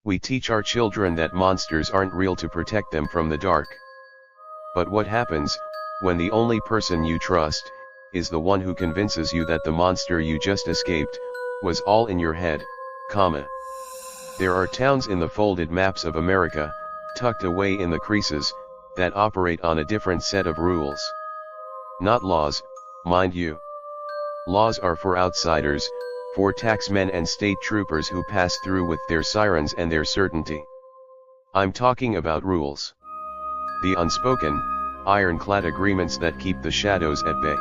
We teach our children that monsters aren't real to protect them from the dark. But what happens, when the only person you trust, is the one who convinces you that the monster you just escaped, was all in your head, comma. There are towns in the folded maps of America, tucked away in the creases, that operate on a different set of rules. Not laws, mind you. Laws are for outsiders, for taxmen and state troopers who pass through with their sirens and their certainty. I'm talking about rules. The unspoken, ironclad agreements that keep the shadows at bay.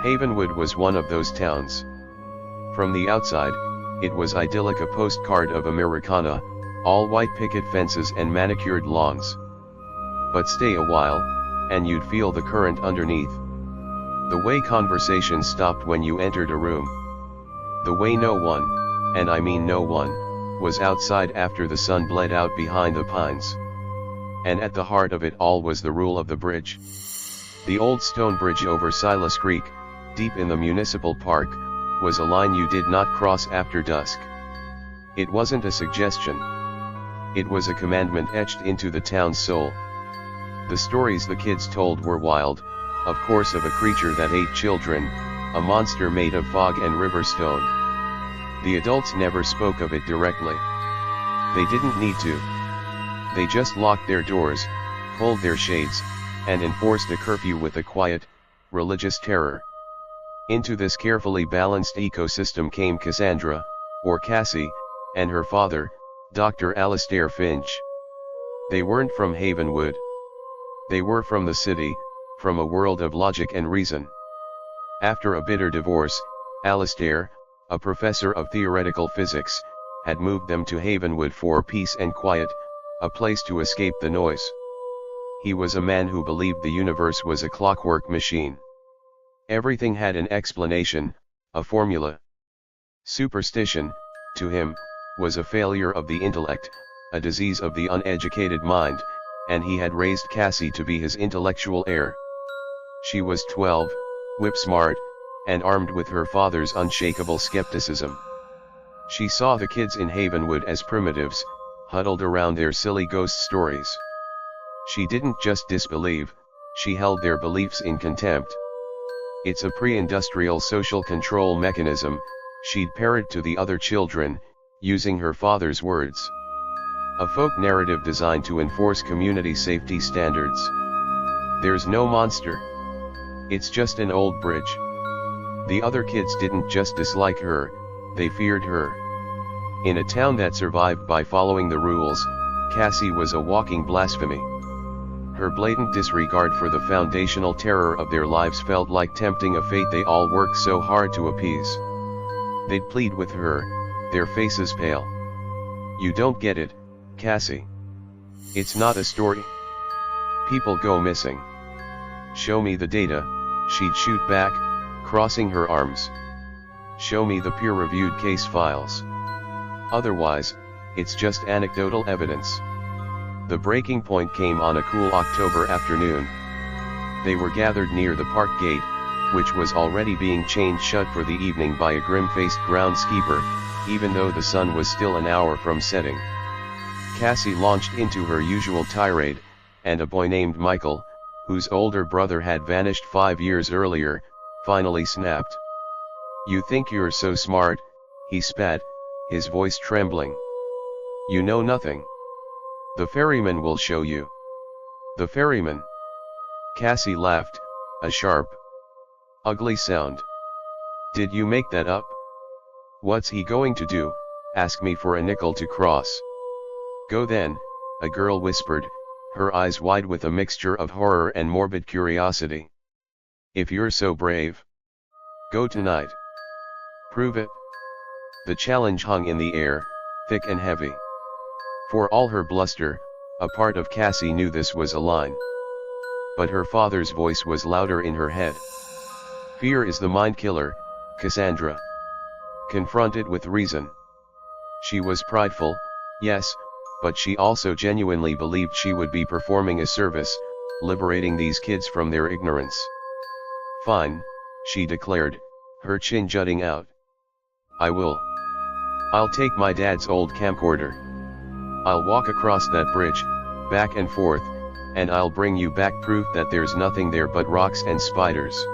Havenwood was one of those towns. From the outside, it was idyllic, a postcard of Americana, all white picket fences and manicured lawns. But stay a while, and you'd feel the current underneath. The way conversation stopped when you entered a room. The way no one, and I mean no one, was outside after the sun bled out behind the pines. And at the heart of it all was the rule of the bridge. The old stone bridge over Silas Creek, deep in the municipal park, was a line you did not cross after dusk. It wasn't a suggestion. It was a commandment etched into the town's soul. The stories the kids told were wild, of course, of a creature that ate children, a monster made of fog and river stone. The adults never spoke of it directly. They didn't need to. They just locked their doors, pulled their shades, and enforced a curfew with a quiet, religious terror. Into this carefully balanced ecosystem came Cassandra, or Cassie, and her father, Dr. Alastair Finch. They weren't from Havenwood. They were from the city, from a world of logic and reason. After a bitter divorce, Alastair, a professor of theoretical physics, had moved them to Havenwood for peace and quiet, a place to escape the noise. He was a man who believed the universe was a clockwork machine. Everything had an explanation, a formula. Superstition, to him, was a failure of the intellect, a disease of the uneducated mind, and he had raised Cassie to be his intellectual heir. She was 12, whip-smart, and armed with her father's unshakable skepticism. She saw the kids in Havenwood as primitives, huddled around their silly ghost stories. She didn't just disbelieve, she held their beliefs in contempt. It's a pre-industrial social control mechanism, she'd parrot to the other children, using her father's words. A folk narrative designed to enforce community safety standards. There's no monster. It's just an old bridge. The other kids didn't just dislike her, they feared her. In a town that survived by following the rules, Cassie was a walking blasphemy. Her blatant disregard for the foundational terror of their lives felt like tempting a fate they all worked so hard to appease. They'd plead with her, their faces pale. You don't get it, Cassie. It's not a story. People go missing. Show me the data, she'd shoot back, crossing her arms. Show me the peer-reviewed case files. Otherwise, it's just anecdotal evidence. The breaking point came on a cool October afternoon. They were gathered near the park gate, which was already being chained shut for the evening by a grim-faced groundskeeper, even though the sun was still an hour from setting. Cassie launched into her usual tirade, and a boy named Michael, whose older brother had vanished 5 years earlier, finally snapped. You think you're so smart, he spat, his voice trembling. You know nothing. The ferryman will show you. The ferryman. Cassie laughed, a sharp, ugly sound. Did you make that up? What's he going to do, ask me for a nickel to cross? Go then, a girl whispered, her eyes wide with a mixture of horror and morbid curiosity. If you're so brave. Go tonight. Prove it. The challenge hung in the air, thick and heavy. For all her bluster, a part of Cassie knew this was a line. But her father's voice was louder in her head. Fear is the mind killer, Cassandra. Confront it with reason. She was prideful, yes, but she also genuinely believed she would be performing a service, liberating these kids from their ignorance. Fine, she declared, her chin jutting out. I will. I'll take my dad's old camcorder. I'll walk across that bridge, back and forth, and I'll bring you back proof that there's nothing there but rocks and spiders.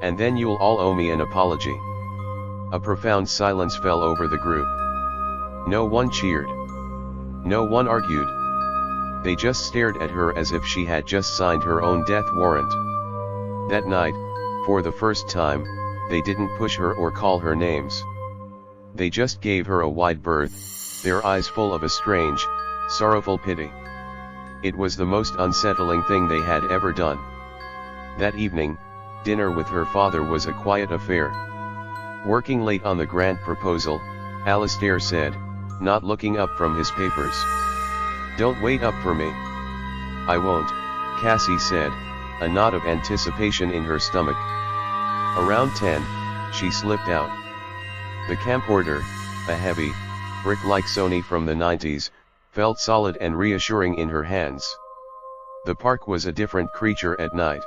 And then you'll all owe me an apology." A profound silence fell over the group. No one cheered. No one argued. They just stared at her as if she had just signed her own death warrant. That night, for the first time, they didn't push her or call her names. They just gave her a wide berth, their eyes full of a strange, sorrowful pity. It was the most unsettling thing they had ever done. That evening, dinner with her father was a quiet affair. Working late on the grant proposal, Alistair said, not looking up from his papers. "Don't wait up for me." "I won't," Cassie said, a knot of anticipation in her stomach. Around 10, she slipped out. The camcorder, a heavy, brick-like Sony from the 90s, felt solid and reassuring in her hands. The park was a different creature at night.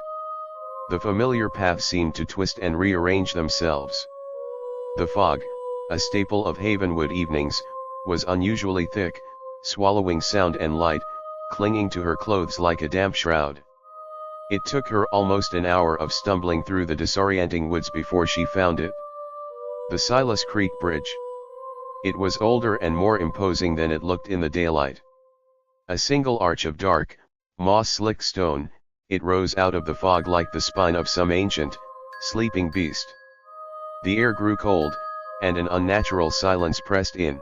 The familiar paths seemed to twist and rearrange themselves. The fog, a staple of Havenwood evenings, was unusually thick, swallowing sound and light, clinging to her clothes like a damp shroud. It took her almost an hour of stumbling through the disorienting woods before she found it. The Silas Creek Bridge. It was older and more imposing than it looked in the daylight. A single arch of dark, moss-slick stone, it rose out of the fog like the spine of some ancient, sleeping beast. The air grew cold, and an unnatural silence pressed in.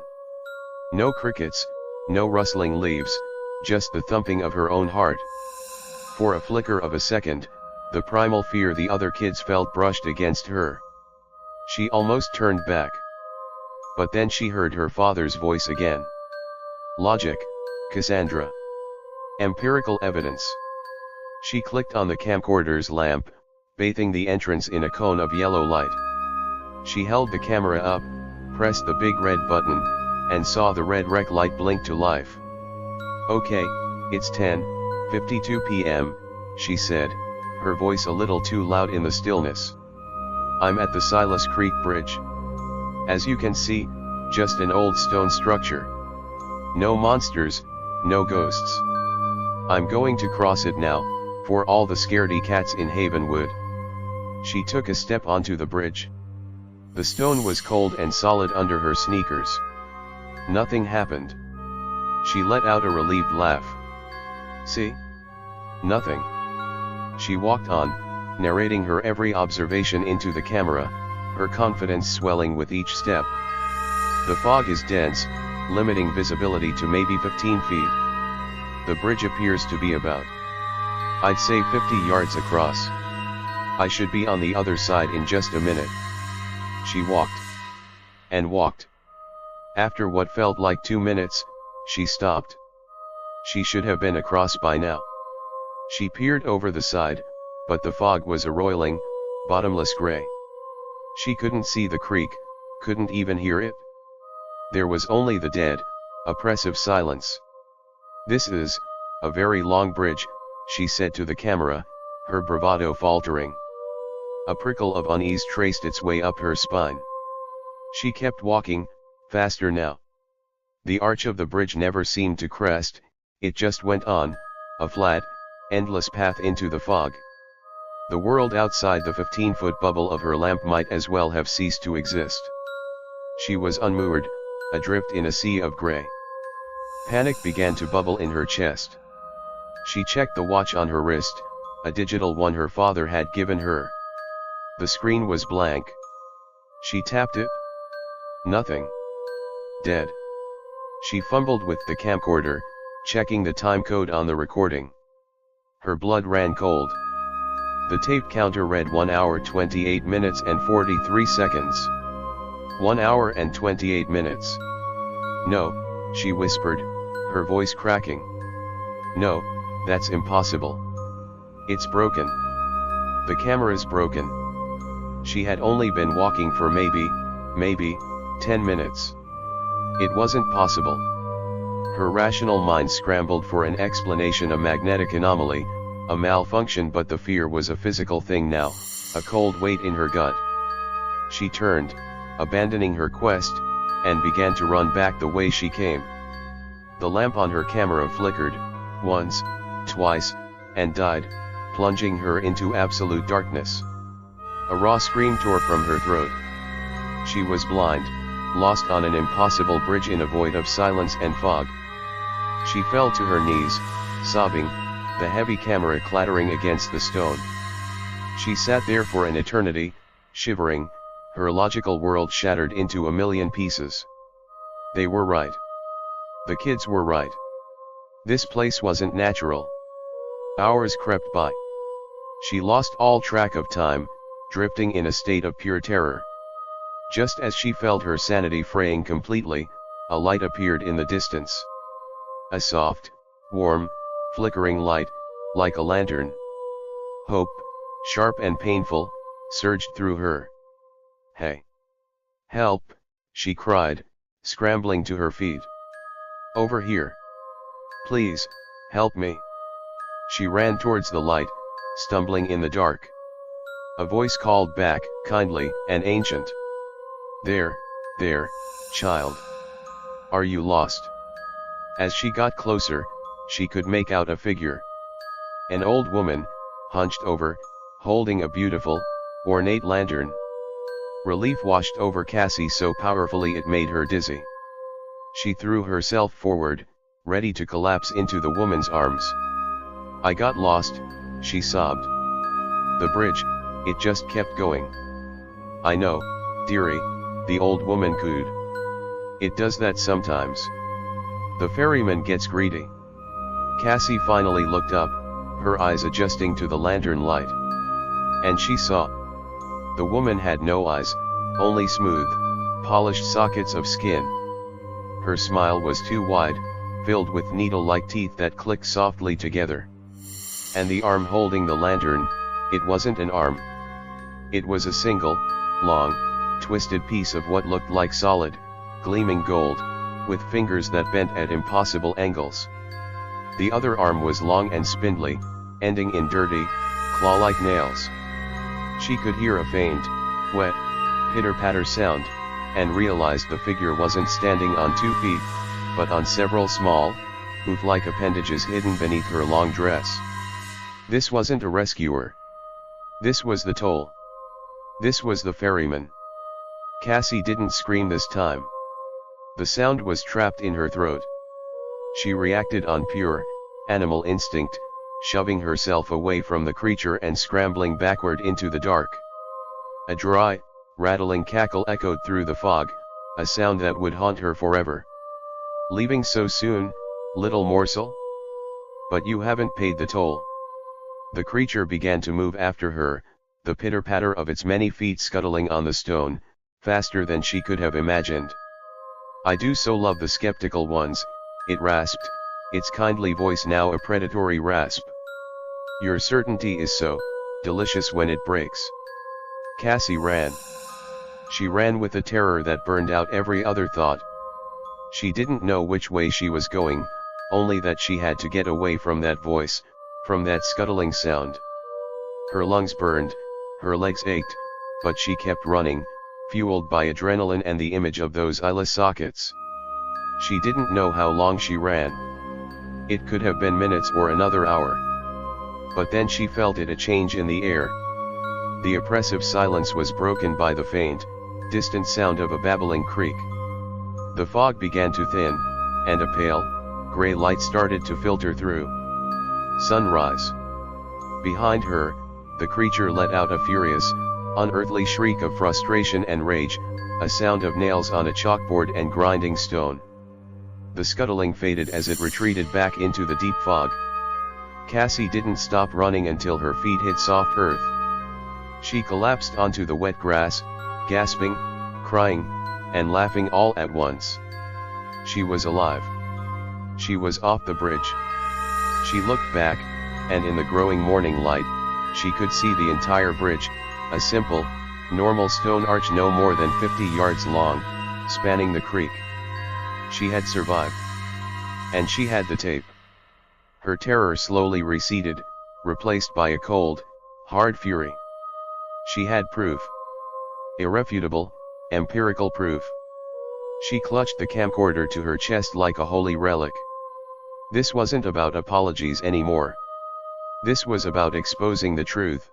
No crickets, no rustling leaves, just the thumping of her own heart. For a flicker of a second, the primal fear the other kids felt brushed against her. She almost turned back. But then she heard her father's voice again. "Logic, Cassandra. Empirical evidence." She clicked on the camcorder's lamp, bathing the entrance in a cone of yellow light. She held the camera up, pressed the big red button, and saw the red rec light blink to life. "Okay, it's 10:52 p.m., she said, her voice a little too loud in the stillness. "I'm at the Silas Creek Bridge. As you can see, just an old stone structure. No monsters, no ghosts. I'm going to cross it now, for all the scaredy cats in Havenwood." She took a step onto the bridge. The stone was cold and solid under her sneakers. Nothing happened. She let out a relieved laugh. "See? Nothing." She walked on, narrating her every observation into the camera, her confidence swelling with each step. "The fog is dense, limiting visibility to maybe 15 feet. The bridge appears to be about, I'd say 50 yards across. I should be on the other side in just a minute." She walked. And walked. After what felt like 2 minutes, she stopped. She should have been across by now. She peered over the side, but the fog was a roiling, bottomless gray. She couldn't see the creek, couldn't even hear it. There was only the dead, oppressive silence. "This is a very long bridge," she said to the camera, her bravado faltering. A prickle of unease traced its way up her spine. She kept walking, faster now. The arch of the bridge never seemed to crest, it just went on, a flat, endless path into the fog. The world outside the 15-foot bubble of her lamp might as well have ceased to exist. She was unmoored, adrift in a sea of gray. Panic began to bubble in her chest. She checked the watch on her wrist, a digital one her father had given her. The screen was blank. She tapped it. Nothing. Dead. She fumbled with the camcorder, checking the time code on the recording. Her blood ran cold. The tape counter read 1 hour 28 minutes and 43 seconds. 1 hour and 28 minutes. "No," she whispered, her voice cracking. "No, that's impossible. It's broken. The camera's broken." She had only been walking for maybe, 10 minutes. It wasn't possible. Her rational mind scrambled for an explanation, a magnetic anomaly, a malfunction, but the fear was a physical thing now, a cold weight in her gut. She turned, abandoning her quest, and began to run back the way she came. The lamp on her camera flickered, once, twice, and died, plunging her into absolute darkness. A raw scream tore from her throat. She was blind, lost on an impossible bridge in a void of silence and fog. She fell to her knees, sobbing, the heavy camera clattering against the stone. She sat there for an eternity, shivering, her logical world shattered into a million pieces. They were right. The kids were right. This place wasn't natural. Hours crept by. She lost all track of time, drifting in a state of pure terror. Just as she felt her sanity fraying completely, a light appeared in the distance. A soft, warm, flickering light, like a lantern. Hope, sharp and painful, surged through her. "Hey! Help!" she cried, scrambling to her feet. "Over here! Please, help me!" She ran towards the light, stumbling in the dark. A voice called back, kindly and ancient. There, child. Are you lost?" As she got closer, she could make out a figure. An old woman, hunched over, holding a beautiful, ornate lantern. Relief washed over Cassie so powerfully it made her dizzy. She threw herself forward, ready to collapse into the woman's arms. "I got lost," she sobbed. "The bridge, it just kept going." "I know, dearie," the old woman cooed. "It does that sometimes. The ferryman gets greedy." Cassie finally looked up, her eyes adjusting to the lantern light. And she saw. The woman had no eyes, only smooth, polished sockets of skin. Her smile was too wide, filled with needle-like teeth that clicked softly together. And the arm holding the lantern, it wasn't an arm. It was a single, long, twisted piece of what looked like solid, gleaming gold, with fingers that bent at impossible angles. The other arm was long and spindly, ending in dirty, claw-like nails. She could hear a faint, wet, pitter-patter sound, and realized the figure wasn't standing on 2 feet, but on several small, hoof-like appendages hidden beneath her long dress. This wasn't a rescuer. This was the toll. This was the ferryman. Cassie didn't scream this time. The sound was trapped in her throat. She reacted on pure, animal instinct, shoving herself away from the creature and scrambling backward into the dark. A dry, rattling cackle echoed through the fog, a sound that would haunt her forever. "Leaving so soon, little morsel? But you haven't paid the toll." The creature began to move after her, the pitter-patter of its many feet scuttling on the stone, faster than she could have imagined. "I do so love the skeptical ones," it rasped, its kindly voice now a predatory rasp. "Your certainty is so delicious when it breaks." Cassie ran. She ran with a terror that burned out every other thought. She didn't know which way she was going, only that she had to get away from that voice, from that scuttling sound. Her lungs burned, her legs ached, but she kept running, fueled by adrenaline and the image of those eyeless sockets. She didn't know how long she ran. It could have been minutes or another hour. But then she felt a change in the air. The oppressive silence was broken by the faint, distant sound of a babbling creek. The fog began to thin, and a pale, gray light started to filter through. Sunrise. Behind her, the creature let out a furious, unearthly shriek of frustration and rage, a sound of nails on a chalkboard and grinding stone. The scuttling faded as it retreated back into the deep fog. Cassie didn't stop running until her feet hit soft earth. She collapsed onto the wet grass, gasping, crying, and laughing all at once. She was alive. She was off the bridge. She looked back, and in the growing morning light, she could see the entire bridge, a simple, normal stone arch no more than 50 yards long, spanning the creek. She had survived. And she had the tape. Her terror slowly receded, replaced by a cold, hard fury. She had proof. Irrefutable, empirical proof. She clutched the camcorder to her chest like a holy relic. This wasn't about apologies anymore. This was about exposing the truth.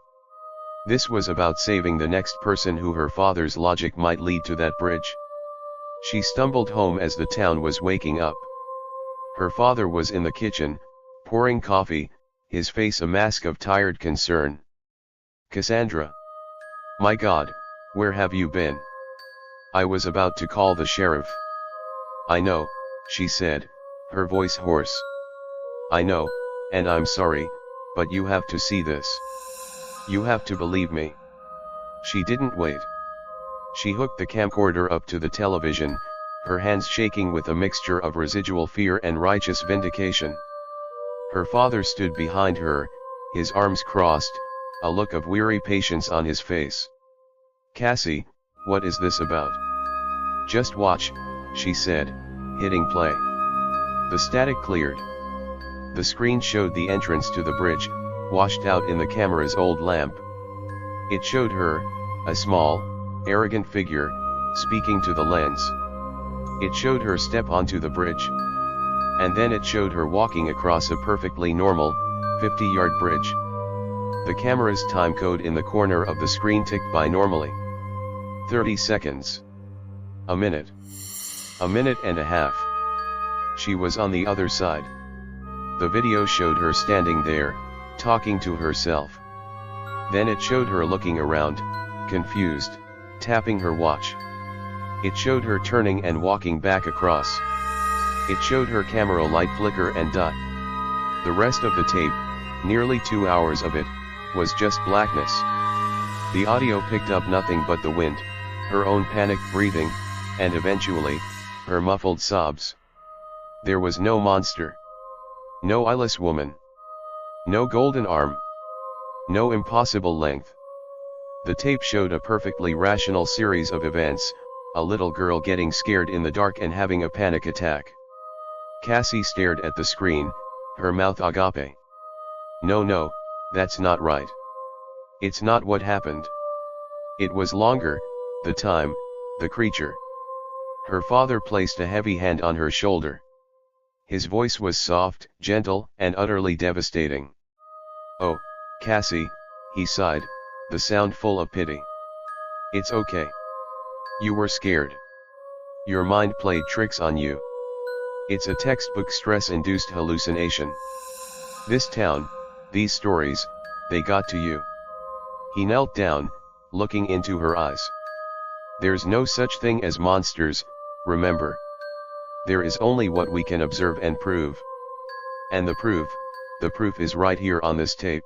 This was about saving the next person who her father's logic might lead to that bridge. She stumbled home as the town was waking up. Her father was in the kitchen, pouring coffee, his face a mask of tired concern. "Cassandra. My God, where have you been? I was about to call the sheriff." "I know," she said, her voice hoarse. "I know, and I'm sorry, but you have to see this. You have to believe me." She didn't wait. She hooked the camcorder up to the television, her hands shaking with a mixture of residual fear and righteous vindication. Her father stood behind her, his arms crossed, a look of weary patience on his face. "Cassie, what is this about?" "Just watch," she said, hitting play. The static cleared. The screen showed the entrance to the bridge, washed out in the camera's old lamp. It showed her, a small, arrogant figure, speaking to the lens. It showed her step onto the bridge. And then it showed her walking across a perfectly normal, 50-yard bridge. The camera's time code in the corner of the screen ticked by normally. 30 seconds. A minute. A minute and a half. She was on the other side. The video showed her standing there, talking to herself. Then it showed her looking around, confused, tapping her watch. It showed her turning and walking back across. It showed her camera light flicker and die. The rest of the tape, nearly 2 hours of it, was just blackness. The audio picked up nothing but the wind, her own panicked breathing, and eventually, her muffled sobs. There was no monster. No eyeless woman. No golden arm. No impossible length. The tape showed a perfectly rational series of events, a little girl getting scared in the dark and having a panic attack. Cassie stared at the screen, her mouth agape. No, that's not right. It's not what happened. It was longer, the time, the creature. Her father placed a heavy hand on her shoulder. His voice was soft, gentle, and utterly devastating. "Oh, Cassie," he sighed, the sound full of pity. "It's okay. You were scared. Your mind played tricks on you. It's a textbook stress-induced hallucination. This town, these stories, they got to you." He knelt down, looking into her eyes. "There's no such thing as monsters, remember. There is only what we can observe and prove. And the proof is right here on this tape.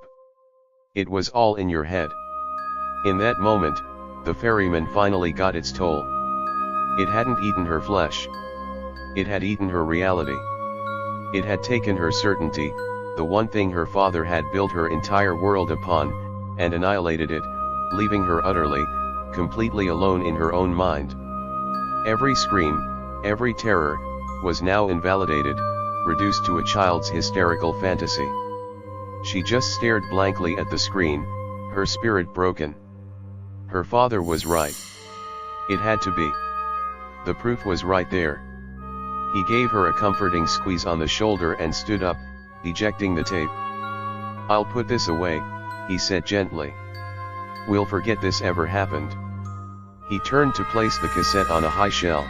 It was all in your head." In that moment, the ferryman finally got its toll. It hadn't eaten her flesh. It had eaten her reality. It had taken her certainty, the one thing her father had built her entire world upon, and annihilated it, leaving her utterly, completely alone in her own mind. Every scream, every terror, was now invalidated, reduced to a child's hysterical fantasy. She just stared blankly at the screen, her spirit broken. Her father was right. It had to be. The proof was right there. He gave her a comforting squeeze on the shoulder and stood up, ejecting the tape. "I'll put this away," he said gently. "We'll forget this ever happened." He turned to place the cassette on a high shelf.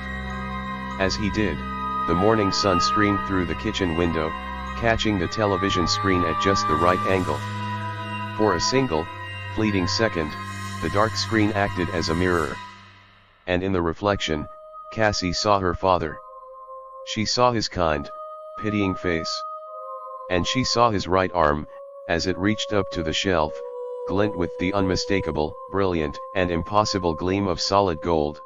As he did, the morning sun streamed through the kitchen window, catching the television screen at just the right angle. For a single, fleeting second, the dark screen acted as a mirror. And in the reflection, Cassie saw her father. She saw his kind, pitying face. And she saw his right arm, as it reached up to the shelf, glint with the unmistakable, brilliant, and impossible gleam of solid gold.